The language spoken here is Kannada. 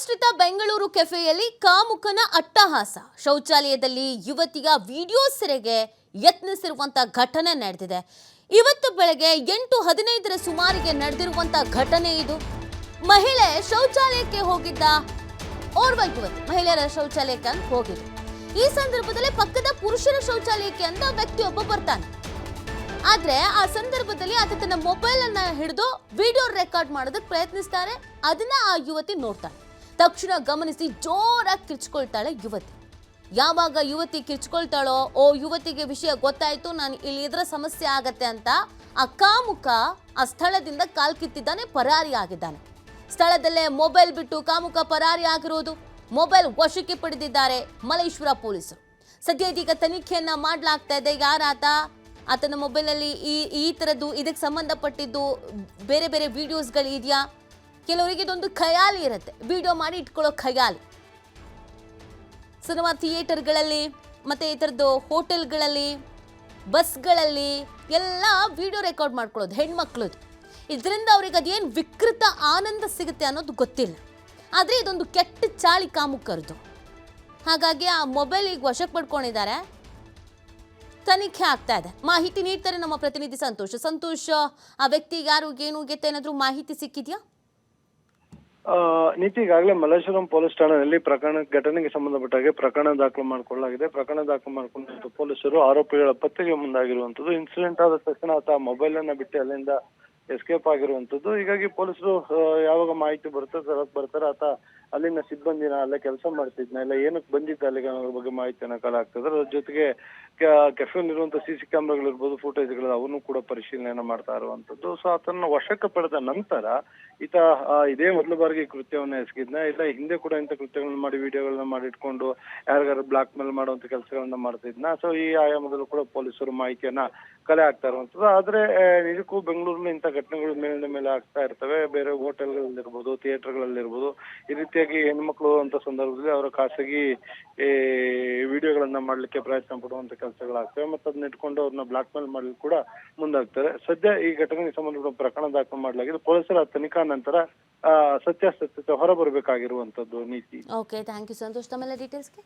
ನಿರಾಶ್ರಿತ ಬೆಂಗಳೂರು ಕೆಫೆಯಲ್ಲಿ ಕಾಮುಕನ ಅಟ್ಟಹಾಸ. ಶೌಚಾಲಯದಲ್ಲಿ ಯುವತಿಯ ವಿಡಿಯೋ ಸೆರೆಗೆ ಯತ್ನಿಸಿರುವಂತ ಘಟನೆ ನಡೆದಿದೆ. ಇವತ್ತು ಬೆಳಗ್ಗೆ 8:15 ಸುಮಾರಿಗೆ ನಡೆದಿರುವಂತ ಘಟನೆ ಇದು. ಮಹಿಳೆ ಶೌಚಾಲಯಕ್ಕೆ ಹೋಗಿದ್ದ ಓರ್ವ ಯುವತಿ ಮಹಿಳೆಯರ ಶೌಚಾಲಯಕ್ಕೆ ಅಂತ ಹೋಗಿದ್ರು. ಈ ಸಂದರ್ಭದಲ್ಲಿ ಪಕ್ಕದ ಪುರುಷರ ಶೌಚಾಲಯಕ್ಕೆ ಅಂತ ವ್ಯಕ್ತಿಯೊಬ್ಬ ಬರ್ತಾನೆ. ಆದ್ರೆ ಆ ಸಂದರ್ಭದಲ್ಲಿ ಆತ ತನ್ನ ಮೊಬೈಲ್ ಅನ್ನ ಹಿಡಿದು ವಿಡಿಯೋ ರೆಕಾರ್ಡ್ ಮಾಡೋದಕ್ಕೆ ಪ್ರಯತ್ನಿಸ್ತಾರೆ. ಅದನ್ನ ಆ ಯುವತಿ ನೋಡ್ತಾಳೆ. ತಕ್ಷಣ ಗಮನಿಸಿ ಜೋರಾಗಿ ಕಿರ್ಚ್ಕೊಳ್ತಾಳೆ ಯುವತಿ. ಯಾವಾಗ ಯುವತಿ ಕಿರ್ಚ್ಕೊಳ್ತಾಳೋ, ಯುವತಿಗೆ ವಿಷಯ ಗೊತ್ತಾಯ್ತು, ನಾನು ಇಲ್ಲಿ ಇದರ ಸಮಸ್ಯೆ ಆಗತ್ತೆ ಅಂತ ಆ ಕಾಮುಕ ಆ ಸ್ಥಳದಿಂದ ಕಾಲ್ಕಿತ್ತಿದ್ದಾನೆ, ಪರಾರಿ ಆಗಿದ್ದಾನೆ. ಸ್ಥಳದಲ್ಲೇ ಮೊಬೈಲ್ ಬಿಟ್ಟು ಕಾಮುಕ ಪರಾರಿ ಆಗಿರೋದು. ಮೊಬೈಲ್ ವಶಕ್ಕೆ ಪಡೆದಿದ್ದಾರೆ ಮಲೇಶ್ವರ ಪೊಲೀಸರು. ಸದ್ಯ ಇದೀಗ ತನಿಖೆಯನ್ನ ಮಾಡಲಾಗ್ತಾ ಇದೆ. ಯಾರಾತ, ಆತನ ಮೊಬೈಲಲ್ಲಿ ಈ ಥರದ್ದು ಇದಕ್ಕೆ ಸಂಬಂಧಪಟ್ಟಿದ್ದು ಬೇರೆ ಬೇರೆ ವಿಡಿಯೋಸ್ಗಳು ಇದೆಯಾ? ಕೆಲವರಿಗೆ ಇದೊಂದು ಖಯಾಲಿ ಇರುತ್ತೆ, ವಿಡಿಯೋ ಮಾಡಿ ಇಟ್ಕೊಳ್ಳೋ ಖಯಾಲಿ. ಸಿನಿಮಾ ಥಿಯೇಟರ್ಗಳಲ್ಲಿ ಮತ್ತು ಈ ಥರದ್ದು ಹೋಟೆಲ್ಗಳಲ್ಲಿ, ಬಸ್ಗಳಲ್ಲಿ ಎಲ್ಲ ವಿಡಿಯೋ ರೆಕಾರ್ಡ್ ಮಾಡ್ಕೊಳ್ಳೋದು ಹೆಣ್ಮಕ್ಳದು. ಇದರಿಂದ ಅವ್ರಿಗೆ ಅದೇನು ವಿಕೃತ ಆನಂದ ಸಿಗುತ್ತೆ ಅನ್ನೋದು ಗೊತ್ತಿಲ್ಲ. ಆದರೆ ಇದೊಂದು ಕೆಟ್ಟ ಚಾಳಿ ಕಾಮುಕರದು. ಹಾಗಾಗಿ ಆ ಮೊಬೈಲ್ ಈಗ ವಶಕ್ಕೆ ಪಡ್ಕೊಂಡಿದ್ದಾರೆ. ತನಿಖೆ ಆಗ್ತಾ ಇದೆ. ಮಾಹಿತಿ ನೀಡ್ತಾರೆ ನಮ್ಮ ಪ್ರತಿನಿಧಿ ಸಂತೋಷ್. ಆ ವ್ಯಕ್ತಿ ಯಾರು, ಏನು ಗೆತ್ತ, ಏನಾದರೂ ಮಾಹಿತಿ ಸಿಕ್ಕಿದ್ಯಾ? ನೀತಿ, ಈಗಾಗಲೇ ಮಲ್ಲೇಶ್ವರಂ ಪೊಲೀಸ್ ಠಾಣೆಯಲ್ಲಿ ಘಟನೆಗೆ ಸಂಬಂಧಪಟ್ಟಾಗೆ ಪ್ರಕರಣ ದಾಖಲು ಮಾಡಿಕೊಳ್ಳಲಾಗಿದೆ. ಪ್ರಕರಣ ದಾಖಲು ಮಾಡಿಕೊಂಡ ಪೊಲೀಸರು ಆರೋಪಿಗಳ ಪತ್ತೆಗೆ ಮುಂದಾಗಿರುವಂತದ್ದು. ಇನ್ಸಿಡೆಂಟ್ ಆದ ತಕ್ಷಣ ಆತ ಮೊಬೈಲ್ ಅನ್ನ ಬಿಟ್ಟು ಅಲ್ಲಿಂದ ಎಸ್ಕೇಪ್ ಆಗಿರುವಂತದ್ದು. ಹೀಗಾಗಿ ಪೊಲೀಸರು ಯಾವಾಗ ಮಾಹಿತಿ ಬರ್ತಾರೆ ಆತ ಅಲ್ಲಿನ ಸಿಬ್ಬಂದಿನ ಅಲ್ಲೇ ಕೆಲಸ ಮಾಡ್ತಿದ್ನ, ಇಲ್ಲ ಏನಕ್ಕೆ ಬಂದಿದ್ದ ಅಲ್ಲಿಗೆ ಅನ್ನೋ ಬಗ್ಗೆ ಮಾಹಿತಿಯನ್ನ ಕಲೆ ಆಗ್ತದೆ. ಅದ್ರ ಜೊತೆಗೆ ಕೆಫೆಯಲ್ಲಿರುವಂತಹ CC ಕ್ಯಾಮ್ರಾಗಳಿರ್ಬೋದು, ಫುಟೇಜ್ಗಳು ಅವನ್ನು ಕೂಡ ಪರಿಶೀಲನೆಯನ್ನ ಮಾಡ್ತಾ ಇರುವಂತದ್ದು. ಸೊ ಆತನ ವಶಕ್ಕೆ ಪಡೆದ ನಂತರ ಈತ ಇದೇ ಮೊದಲ ಬಾರಿಗೆ ಕೃತ್ಯವನ್ನ ಎಸಗಿದ್ನ, ಇಲ್ಲ ಹಿಂದೆ ಕೂಡ ಇಂಥ ಕೃತ್ಯಗಳನ್ನ ಮಾಡಿ ವಿಡಿಯೋಗಳನ್ನ ಮಾಡಿ ಇಟ್ಕೊಂಡು ಯಾರಿಗಾರು ಬ್ಲಾಕ್ ಮೇಲ್ ಮಾಡುವಂತ ಕೆಲಸಗಳನ್ನ ಮಾಡ್ತಿದ್ನ. ಸೊ ಈ ಆಯಾಮದಲ್ಲೂ ಕೂಡ ಪೊಲೀಸರು ಮಾಹಿತಿಯನ್ನ ಕಲೆ ಆಗ್ತಾ ಇರುವಂತದ್ದು. ಆದ್ರೆ ನಿಜಕ್ಕೂ ಬೆಂಗಳೂರಿನ ಇಂಥ ಘಟನೆಗಳು ಮೇಲಿನ ಮೇಲೆ ಆಗ್ತಾ ಇರ್ತವೆ. ಬೇರೆ ಹೋಟೆಲ್ಗಳಲ್ಲಿರ್ಬೋದು, ಥಿಯೇಟರ್ಗಳಲ್ಲಿರ್ಬೋದು, ಈ ರೀತಿಯಾಗಿ ಹೆಣ್ಮಕ್ಳು ಅಂತ ಸಂದರ್ಭದಲ್ಲಿ ಅವರ ಖಾಸಗಿ ವಿಡಿಯೋಗಳನ್ನ ಮಾಡ್ಲಿಕ್ಕೆ ಪ್ರಯತ್ನ ಪಡುವಂತ ಕೆಲಸಗಳಾಗ್ತವೆ. ಮತ್ತೆ ಅದನ್ನ ಇಟ್ಕೊಂಡು ಅವ್ರನ್ನ ಬ್ಲಾಕ್ ಮೇಲ್ ಮಾಡ್ಲಿಕ್ಕೆ ಕೂಡ ಮುಂದಾಗ್ತಾರೆ. ಸದ್ಯ ಈ ಘಟನೆಗೆ ಸಂಬಂಧಪಟ್ಟ ಪ್ರಕರಣ ದಾಖಲು ಮಾಡಲಾಗಿದೆ. ಪೊಲೀಸರ ತನಿಖಾ ನಂತರ ಸತ್ಯಾಸತ್ಯತೆ ಹೊರಬರಬೇಕಾಗಿರುವಂತದ್ದು. ನೀತಿ. ಓಕೆ, ಥ್ಯಾಂಕ್ ಯು ಸಂತೋಷ್ ತಮ್ಮೆಲ್ಲ ಡೀಟೇಲ್ಸ್ಗೆ.